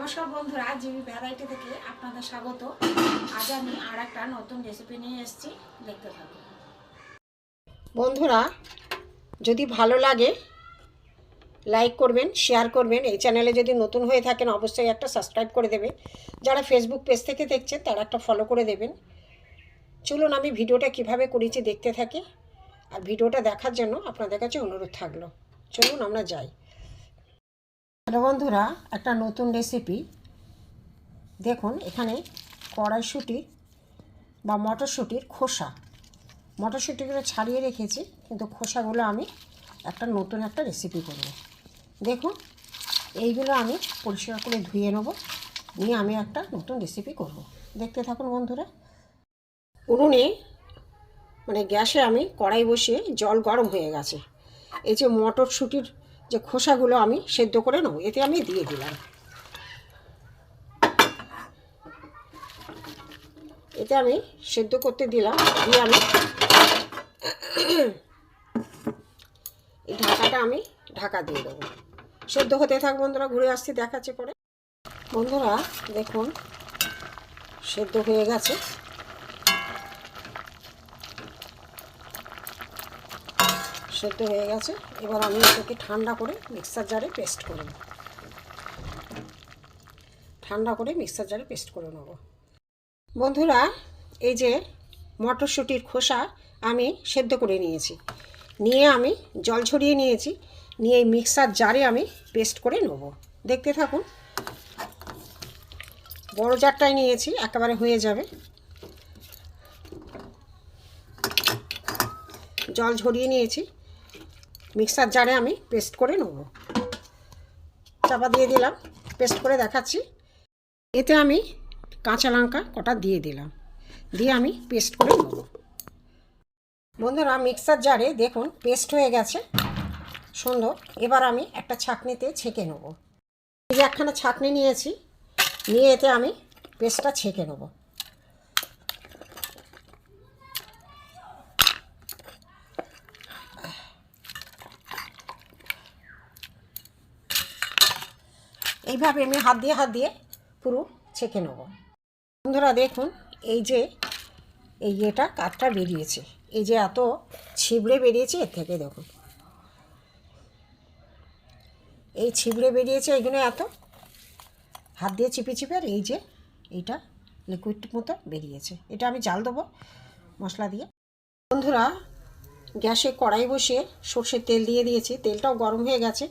নমস্কার বন্ধুরা, GB variety থেকে আপনাদের স্বাগত। আজ আমি আর একটা নতুন রেসিপি নিয়ে এসেছি, দেখতে থাকুন। বন্ধুরা, যদি ভালো লাগে লাইক করবেন, শেয়ার করবেন। এই চ্যানেলে যদি নতুন হয়ে থাকেন অবশ্যই একটা সাবস্ক্রাইব করে দেবেন। যারা ফেসবুক পেজ থেকে দেখছেন তারা একটা ফলো করে দেবেন। চলুন আমি ভিডিওটা কিভাবে করেছি দেখতে থাকি, আর ভিডিওটা দেখার জন্য আপনাদের কাছে অনুরোধ থাকলো। চলুন আমরা যাই। হ্যালো বন্ধুরা, একটা নতুন রেসিপি দেখুন। এখানে কড়াইশুঁটি বা মটরশুঁটির খোসা, মটরশুঁটিগুলো ছাড়িয়ে রেখেছি, কিন্তু খোসাগুলো আমি নতুন একটা রেসিপি করব। দেখুন, এইগুলো আমি পরিষ্কার করে ধুয়ে নেব, নিয়ে আমি একটা নতুন রেসিপি করব। দেখতে থাকুন বন্ধুরা। উনুনে গ্যাসে আমি কড়াই বসিয়ে জল গরম হয়ে গেছে। এই যে মটরশুঁটির যে খোসাগুলো আমি সেদ্ধ করে নেব, এতে আমি দিয়ে দিলাম। এতে আমি সেদ্ধ করতে দিলাম, দিয়ে আমি এই ঢাকাটা আমি ঢাকা দিয়ে দেবো। সেদ্ধ হতে থাক বন্ধুরা, ঘুরে আসছি, দেখাচ্ছি পরে। বন্ধুরা দেখুন, সেদ্ধ হয়ে গেছে। সেদ্ধ হয়ে গেছে, এবার আমি এটাকে ঠান্ডা করে মিক্সার জারে পেস্ট করে নেব। পেস্ট করে নেব বন্ধুরা। এই যে মটরশুঁটির খোসা আমি সেদ্ধ করে নিয়েছি, নিয়ে আমি জল ঝরিয়ে নিয়েছি, নিয়ে এই মিক্সার জারে আমি পেস্ট করে নেব। দেখতে থাকুন। বড় জারটাই নিয়েছি, একেবারে হয়ে যাবে। জল ঝরিয়ে নিয়েছি, মিক্সার জারে আমি পেস্ট করে নেব। চাপা দিয়ে দিলাম, পেস্ট করে দেখাচ্ছি। এতে আমি কাঁচা লঙ্কা কটা দিয়ে দিলাম, দিয়ে আমি পেস্ট করে নেব। বন্ধুরা, মিক্সার জারে দেখুন পেস্ট হয়ে গেছে সুন্দর। এবার আমি একটা ছাঁকনিতে ছেঁকে নেব। এই যে একখানা ছাঁকনি নিয়েছি, নিয়ে এতে আমি পেস্টটা ছেঁকে নেব। এইভাবে আমি হাত দিয়ে পুরো ছেঁকে নেব। বন্ধুরা দেখুন, এই যে এটা কাঠটা বেরিয়েছে, এই যে এত ছিবড়ে বেরিয়েছে, এর থেকে দেখুন এই ছিবড়ে বেরিয়েছে, এইগুলো এত হাত দিয়ে চিপে আর এই যে এইটা লিকুইড মতো বেরিয়েছে। এটা আমি জাল দেবো মশলা দিয়ে। বন্ধুরা, গ্যাসে কড়াই বসিয়ে সর্ষের তেল দিয়ে দিয়েছি, তেলটাও গরম হয়ে গেছে।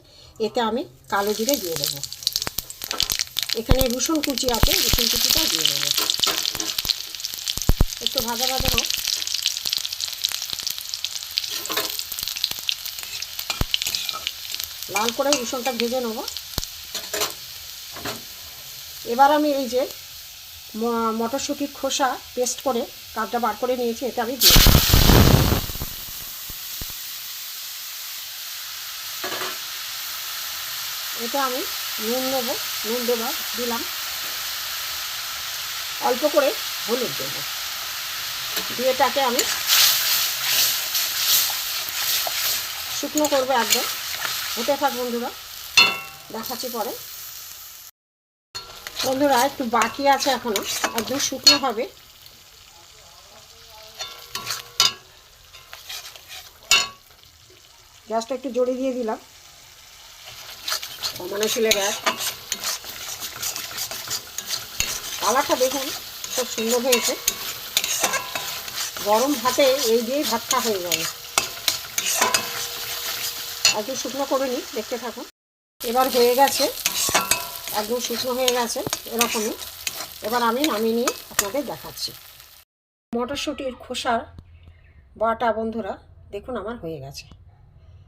এতে আমি কালো জিরে দিয়ে দেবো। এখানে রসুন কুচি আছে, রসুন কুচিটাও দিয়ে দেবো। একটু ভাজা হোক। লাল করে রসুনটা ভেজে নেব। এবার আমি এই যে মটরশুঁটির খোসা পেস্ট করে কাপটা বার করে নিয়েছি, এটা আমি দিয়ে দেবো। এটা আমি নুন নেবো, নুন দিলাম। অল্প করে হলুদ দেবো, দিয়ে এটাকে আমি শুকনো করবো একদম। হতে থাক বন্ধুরা, দেখাচ্ছি পরে। বন্ধুরা, একটু বাকি আছে এখনো, একদম শুকনো হবে। গ্যাসটা একটু জোরে দিয়ে দিলাম, কমানো ছিল গ্যাস। কালারটা দেখুন খুব সুন্দর হয়েছে। গরম ভাতে এই দিয়েই ভাত খাওয়া হয়ে যাবে। একটু শুকনো করে নিই, দেখতে থাকুন। এবার হয়ে গেছে, একদম শুকনো হয়ে গেছে এরকমই। এবার আমি নামিয়ে নিয়ে আপনাদের দেখাচ্ছি। মটরশুঁটির খোসার বাটা বন্ধুরা দেখুন আমার হয়ে গেছে।